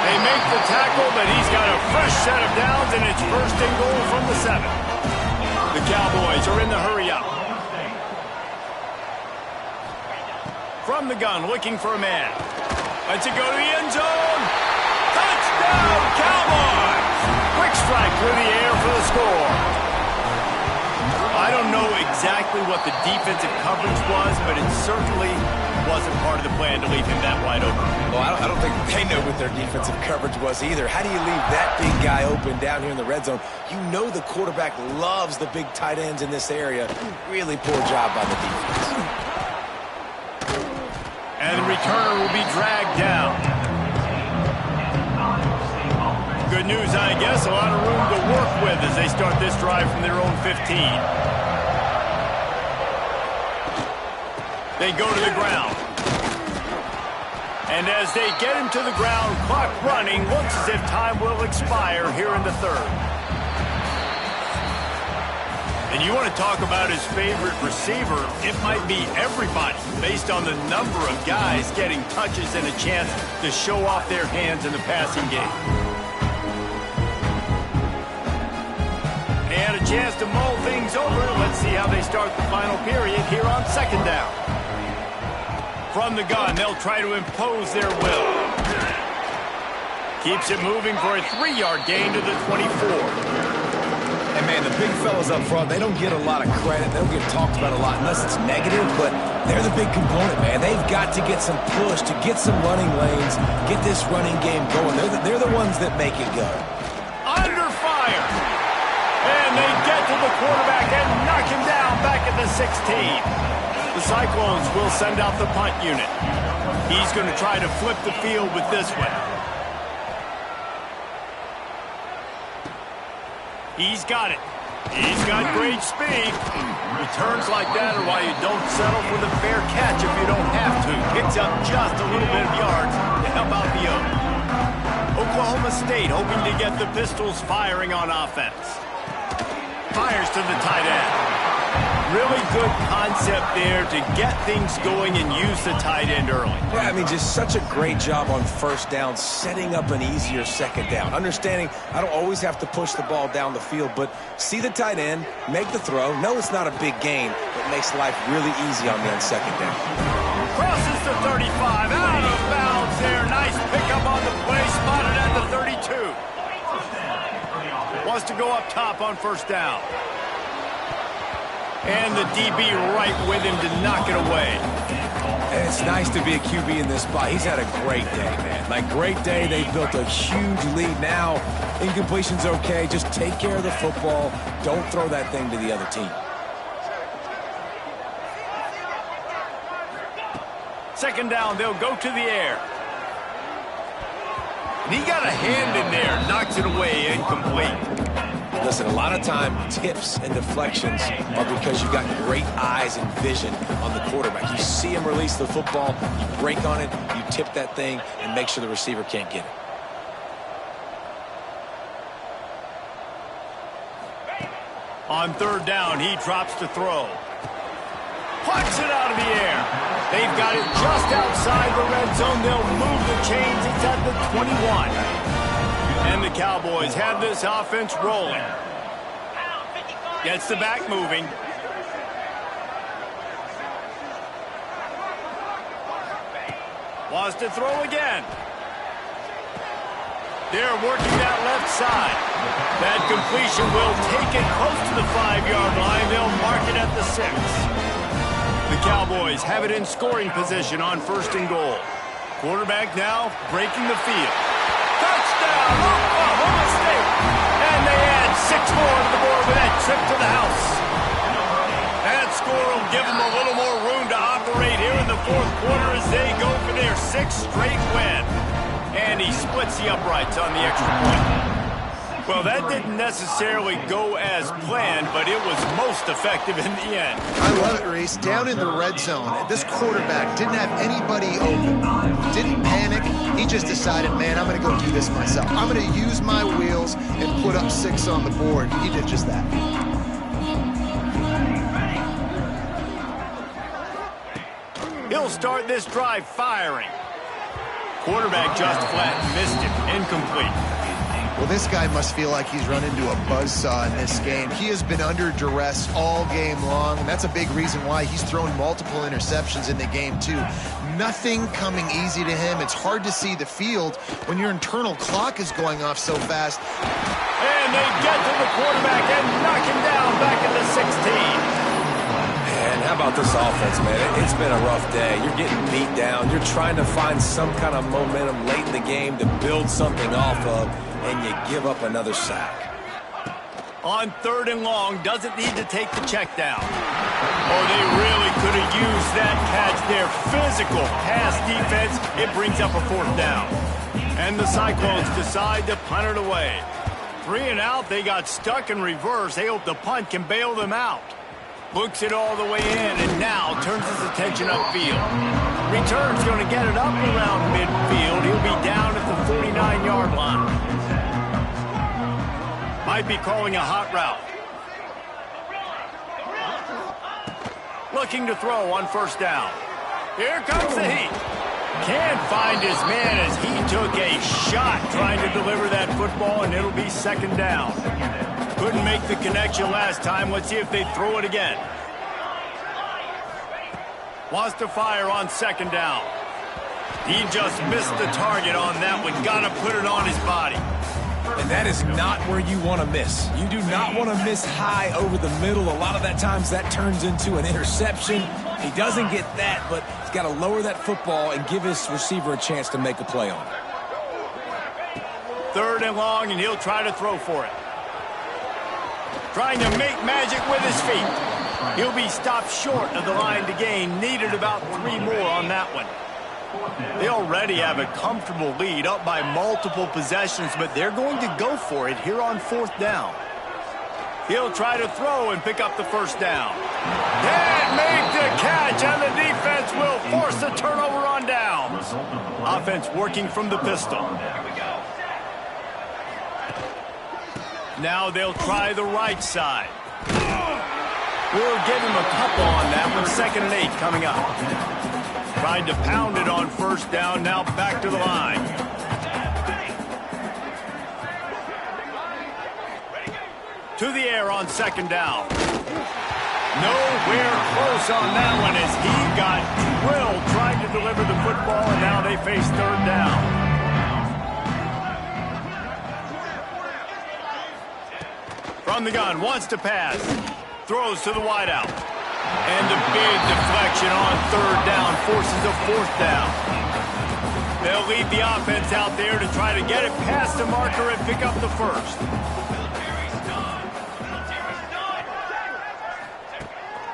They make the tackle, but he's got a fresh set of downs, and it's 1st and goal from the 7. The Cowboys are in the hurry-up. From the gun, looking for a man. Lets it go to the end zone. Touchdown, Cowboys! Quick strike through the air for the score. I don't know exactly what the defensive coverage was, but it certainly wasn't part of the plan to leave him that wide open. Well, I don't think they know what their defensive coverage was either. How do you leave that big guy open down here in the red zone? You know the quarterback loves the big tight ends in this area. Really poor job by the defense. And the returner will be dragged down. Good news, I guess. A lot of room to work with as they start this drive from their own 15. They go to the ground. And as they get him to the ground, clock running, looks as if time will expire here in the 3rd. And you want to talk about his favorite receiver, it might be everybody, based on the number of guys getting touches and a chance to show off their hands in the passing game. And a chance to mull things over. Let's see how they start the final period here on 2nd down. From the gun, they'll try to impose their will. Keeps it moving for a 3-yard gain to the 24. And, man, the big fellas up front, they don't get a lot of credit. They don't get talked about a lot unless it's negative, but they're the big component, man. They've got to get some push, to get some running lanes, get this running game going. They're the ones that make it go. Under fire. And they get to the quarterback and knock him down back at the 16. The Cyclones will send out the punt unit. He's going to try to flip the field with this one. He's got it. He's got great speed. Returns like that are why you don't settle for the fair catch if you don't have to. Picks up just a little bit of yards to help out the Oak. Oklahoma State hoping to get the Pistols firing on offense. Fires to the tight end. Really good concept there to get things going and use the tight end early. Yeah, I mean, just such a great job on 1st down, setting up an easier 2nd down. Understanding I don't always have to push the ball down the field, but see the tight end, make the throw. No, it's not a big gain, but makes life really easy on me on 2nd down. Crosses the 35, out of bounds there. Nice pickup on the play, spotted at the 32. Wants to go up top on 1st down. And the DB right with him to knock it away. And it's nice to be a QB in this spot. He's had a great day, man. Like, great day. They built a huge lead. Now, incompletion's okay. Just take care of the football. Don't throw that thing to the other team. 2nd down, they'll go to the air. And he got a hand in there, knocks it away, incomplete. Listen, a lot of time, tips and deflections are because you've got great eyes and vision on the quarterback. You see him release the football, you break on it, you tip that thing, and make sure the receiver can't get it. On 3rd down, he drops to throw. Plucks it out of the air. They've got it just outside the red zone. They'll move the chains. It's at the 21. And the Cowboys have this offense rolling. Gets the back moving. Wants to throw again. They're working that left side. That completion will take it close to the 5-yard line. They'll mark it at the 6. The Cowboys have it in scoring position on 1st and goal. Quarterback now breaking the field. Touchdown, Oklahoma State. And they add 6 more to the board with that trip to the house. That score will give them a little more room to operate here in the 4th quarter as they go for their 6th straight win. And he splits the uprights on the extra point. Well, that didn't necessarily go as planned, but it was most effective in the end. I love it, Reese. Down in the red zone, this quarterback didn't have anybody open. Didn't panic. He just decided, man, I'm going to go do this myself. I'm going to use my wheels and put up 6 on the board. He did just that. He'll start this drive firing. Quarterback just flat missed him. Incomplete. Well, this guy must feel like he's run into a buzzsaw in this game. He has been under duress all game long, and that's a big reason why he's thrown multiple interceptions in the game, too. Nothing coming easy to him. It's hard to see the field when your internal clock is going off so fast. And they get to the quarterback and knock him down back at the 16. Man, how about this offense, man? It's been a rough day. You're getting beat down. You're trying to find some kind of momentum late in the game to build something off of, and you give up another sack. On 3rd and long, doesn't need to take the check down. Oh, they really could have used that catch there. Physical pass defense. It brings up a 4th down. And the Cyclones decide to punt it away. 3 and out, they got stuck in reverse. They hope the punt can bail them out. Books it all the way in, and now turns his attention upfield. Return's going to get it up around midfield. He'll be down at the 49-yard line. Might be calling a hot route. Looking to throw on 1st down. Here comes the heat. Can't find his man as he took a shot trying to deliver that football, and it'll be 2nd down. Couldn't make the connection last time. Let's see if they throw it again. Wants to fire on 2nd down. He just missed the target on that one. Got to put it on his body. And that is not where you want to miss. You do not want to miss high over the middle. A lot of that times that turns into an interception. He doesn't get that, but he's got to lower that football and give his receiver a chance to make a play on it. 3rd and long, and he'll try to throw for it. Trying to make magic with his feet. He'll be stopped short of the line to gain. Needed about 3 more on that one. They already have a comfortable lead, up by multiple possessions, but they're going to go for it here on 4th down. He'll try to throw and pick up the 1st down. Can't make the catch, and the defense will force a turnover on downs. Offense working from the pistol. Now they'll try the right side. We'll give him a couple on that one. 2nd and 8 coming up. Tried to pound it on 1st down. Now back to the line. To the air on 2nd down. Nowhere close on that one as he got drilled trying to deliver the football, and now they face 3rd down. From the gun, wants to pass. Throws to the wideout. And a big deflection on 3rd down forces a 4th down. They'll leave the offense out there to try to get it past the marker and pick up the 1st.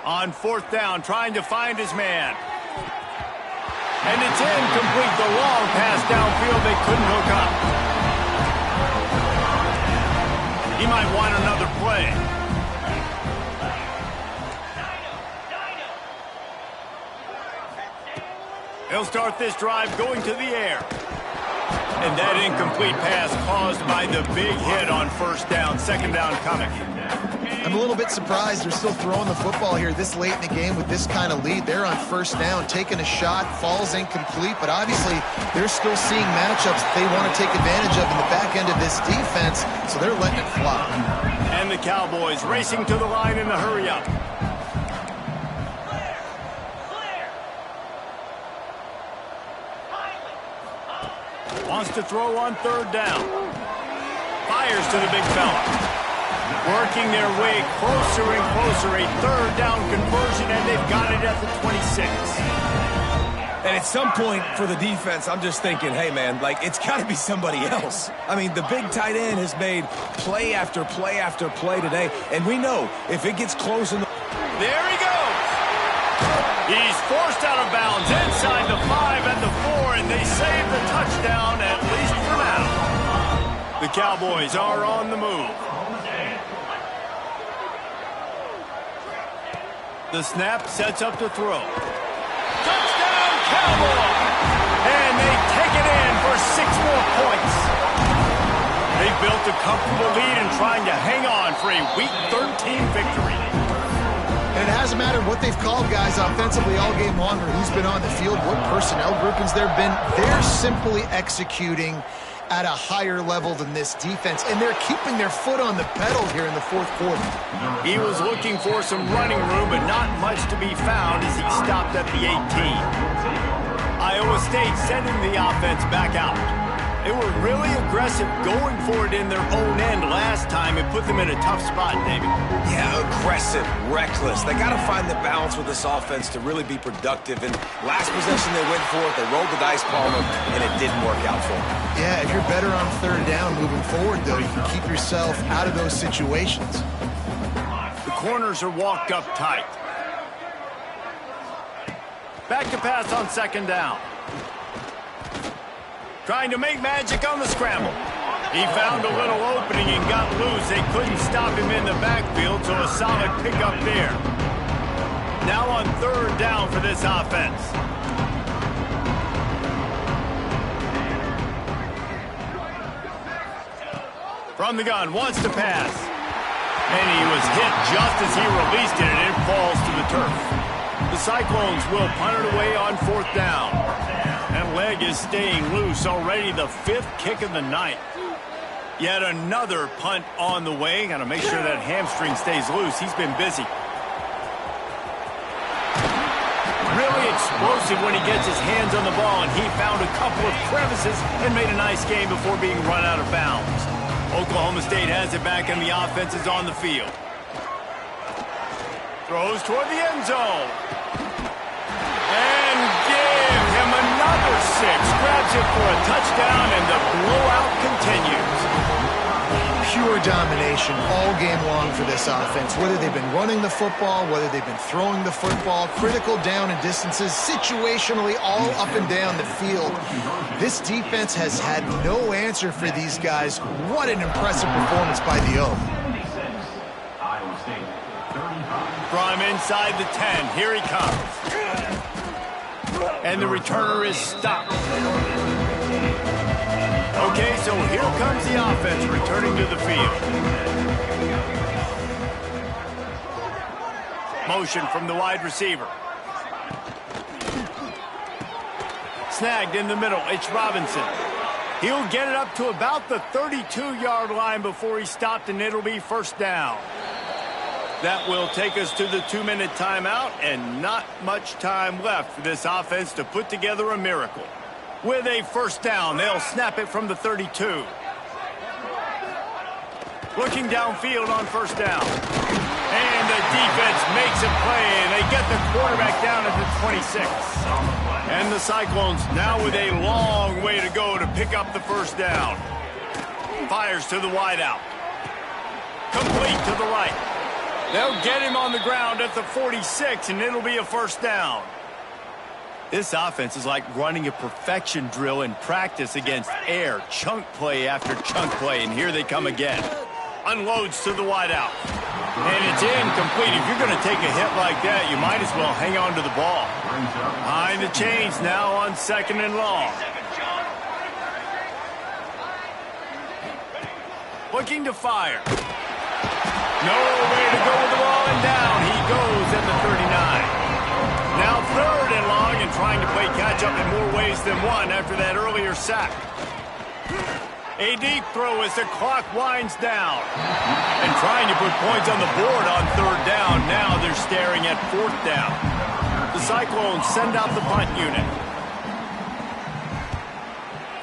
On 4th down, trying to find his man. And it's incomplete. The long pass downfield, they couldn't hook up. He might want another play. He'll start this drive going to the air. And that incomplete pass caused by the big hit on 1st down. 2nd down coming. I'm a little bit surprised they're still throwing the football here this late in the game with this kind of lead. They're on 1st down, taking a shot, falls incomplete, but obviously they're still seeing matchups that they want to take advantage of in the back end of this defense, so they're letting it fly. And the Cowboys racing to the line in the hurry-up. Wants to throw on third down. Fires to the big fella. Working their way closer and closer. A third down conversion, and they've got it at the 26. And at some point for the defense, I'm just thinking, hey, man, like, it's got to be somebody else. I mean, the big tight end has made play after play after play today, and we know if it gets close in the... There he goes. He's forced out of bounds inside the 5 and the 4, and they save the touchdown, at least for now. The Cowboys are on the move. The snap sets up to throw. Touchdown, Cowboys! And they take it in for 6 more points. They built a comfortable lead and trying to hang on for a Week 13 victory. And it hasn't mattered what they've called guys offensively all game long or who's been on the field, what personnel groupings there have been. They're simply executing at a higher level than this defense, and they're keeping their foot on the pedal here in the fourth quarter. He was looking for some running room, but not much to be found as he stopped at the 18. Iowa State sending the offense back out. They were really aggressive going for it in their own end last time. It put them in a tough spot, David. Yeah, aggressive, reckless. They got to find the balance with this offense to really be productive. And last possession they went for it, they rolled the dice, Palmer, and it didn't work out for them. Yeah, if you're better on third down moving forward, though, you can keep yourself out of those situations. The corners are walked up tight. Back to pass on second down. Trying to make magic on the scramble. He found a little opening and got loose. They couldn't stop him in the backfield, so a solid pickup there. Now on third down for this offense. From the gun, wants to pass. And he was hit just as he released it, and it falls to the turf. The Cyclones will punt it away on fourth down. That leg is staying loose, already the 5th kick of the night. Yet another punt on the way. Got to make sure that hamstring stays loose. He's been busy. Really explosive when he gets his hands on the ball, and he found a couple of crevices and made a nice game before being run out of bounds. Oklahoma State has it back, and the offense is on the field. Throws toward the end zone. And give him another 6. Grabs it for a touchdown, and the blowout continues. Pure domination all game long for this offense. Whether they've been running the football, whether they've been throwing the football, critical down and distances, situationally all up and down the field. This defense has had no answer for these guys. What an impressive performance by the O. From inside the 10, here he comes. And the returner is stopped. Okay, so here comes the offense returning to the field. Motion from the wide receiver. Snagged in the middle, it's Robinson. He'll get it up to about the 32-yard line before he stopped, and it'll be first down. That will take us to the 2-minute timeout, and not much time left for this offense to put together a miracle. With a first down, they'll snap it from the 32. Looking downfield on first down. And the defense makes a play, and they get the quarterback down at the 26. And the Cyclones now with a long way to go to pick up the first down. Fires to the wideout. Complete to the right. They'll get him on the ground at the 46, and it'll be a first down. This offense is like running a perfection drill in practice against air. Chunk play after chunk play, and here they come again. Unloads to the wideout. And it's incomplete. If you're going to take a hit like that, you might as well hang on to the ball. Behind the chains now on second and long. Looking to fire. No way to go with the ball, and down he goes at the 39. Now third and long, and trying to play catch-up in more ways than one after that earlier sack. A deep throw as the clock winds down. And trying to put points on the board on third down. Now they're staring at fourth down. The Cyclones send out the punt unit.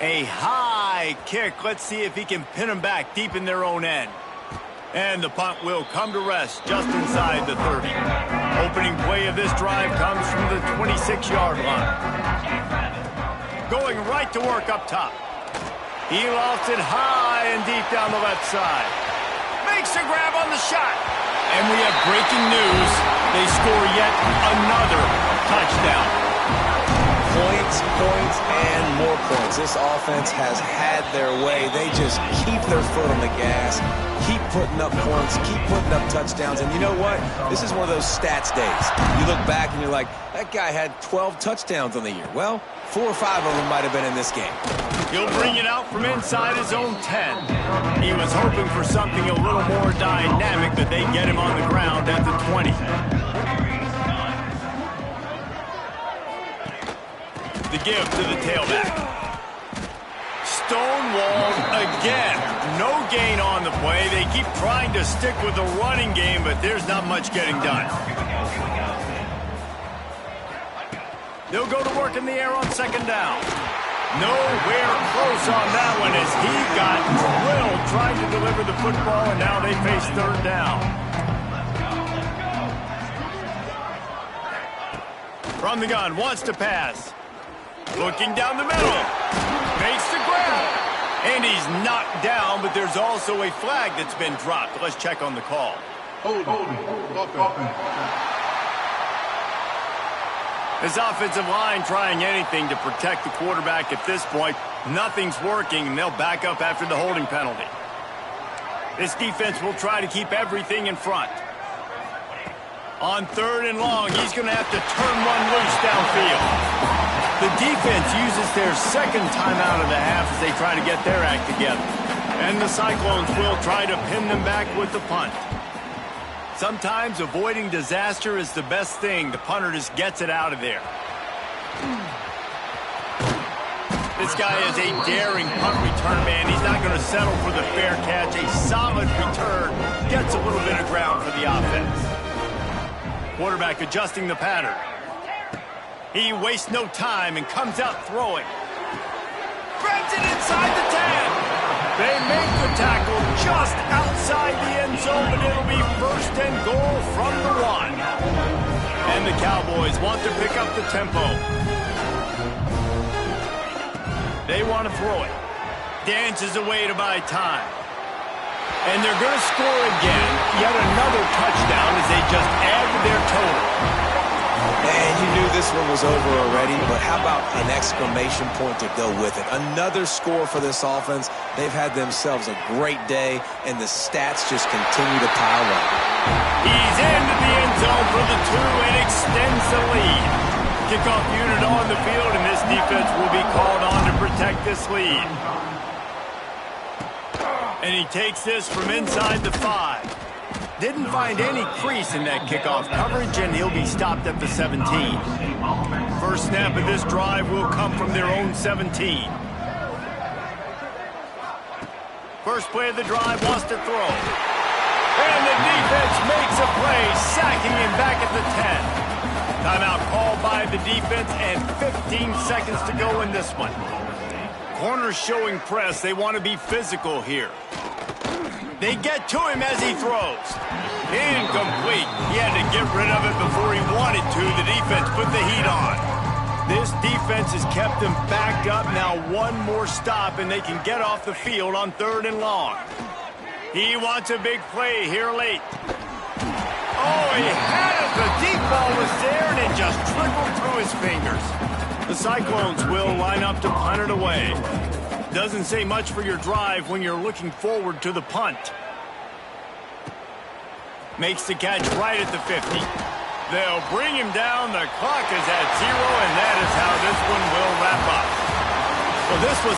A high kick. Let's see if he can pin them back deep in their own end. And the punt will come to rest just inside the 30. Opening play of this drive comes from the 26-yard line. Going right to work up top. He lofts it high and deep down the left side. Makes a grab on the shot. And we have breaking news. They score yet another touchdown. Points, points, and more points. This offense has had their way. They just keep their foot on the gas, keep putting up points, keep putting up touchdowns. And you know what? This is one of those stats days. You look back and you're like, that guy had 12 touchdowns on the year. Well, 4 or 5 of them might have been in this game. He'll bring it out from inside his own 10. He was hoping for something a little more dynamic, but they get him on the ground at the 20. The give to the tailback. Stonewalled again. No gain on the play. They keep trying to stick with the running game, but there's not much getting done. They'll go to work in the air on second down. Nowhere close on that one as he got drilled trying to deliver the football, and now they face third down. From the gun, wants to pass. Looking down the middle. Makes the grab. And he's knocked down, but there's also a flag that's been dropped. Let's check on the call. This offensive line trying anything to protect the quarterback at this point. Nothing's working, and they'll back up after the holding penalty. This defense will try to keep everything in front. On third and long, he's going to have to turn one loose downfield. The defense uses their second timeout of the half as they try to get their act together. And the Cyclones will try to pin them back with the punt. Sometimes avoiding disaster is the best thing. The punter just gets it out of there. This guy is a daring punt return man. He's not going to settle for the fair catch. A solid return gets a little bit of ground for the offense. Quarterback adjusting the pattern. He wastes no time and comes out throwing. Grabs it inside the 10. They make the tackle just outside the end zone, but it'll be first and goal from the 1. And the Cowboys want to pick up the tempo. They want to throw it. Dances away to buy time. And they're going to score again. Yet another touchdown as they just add to their total. And you knew this one was over already, but how about an exclamation point to go with it? Another score for this offense. They've had themselves a great day, and the stats just continue to pile up. He's into the end zone for the 2 and extends the lead. Kickoff unit on the field, and this defense will be called on to protect this lead. And he takes this from inside the 5. Didn't find any crease in that kickoff coverage, and he'll be stopped at the 17. First snap of this drive will come from their own 17. First play of the drive wants to throw. And the defense makes a play, sacking him back at the 10. Timeout called by the defense, and 15 seconds to go in this one. Corners showing press. They want to be physical here. They get to him as he throws. Incomplete. He had to get rid of it before he wanted to. The defense put the heat on. This defense has kept them backed up. Now one more stop, and they can get off the field on third and long. He wants a big play here late. Oh, he had it. The deep ball was there, and it just trickled through his fingers. The Cyclones will line up to punt it away. Doesn't say much for your drive when you're looking forward to the punt. Makes the catch right at the 50. They'll bring him down. The clock is at 0, and that is how this one will wrap up. Well, this was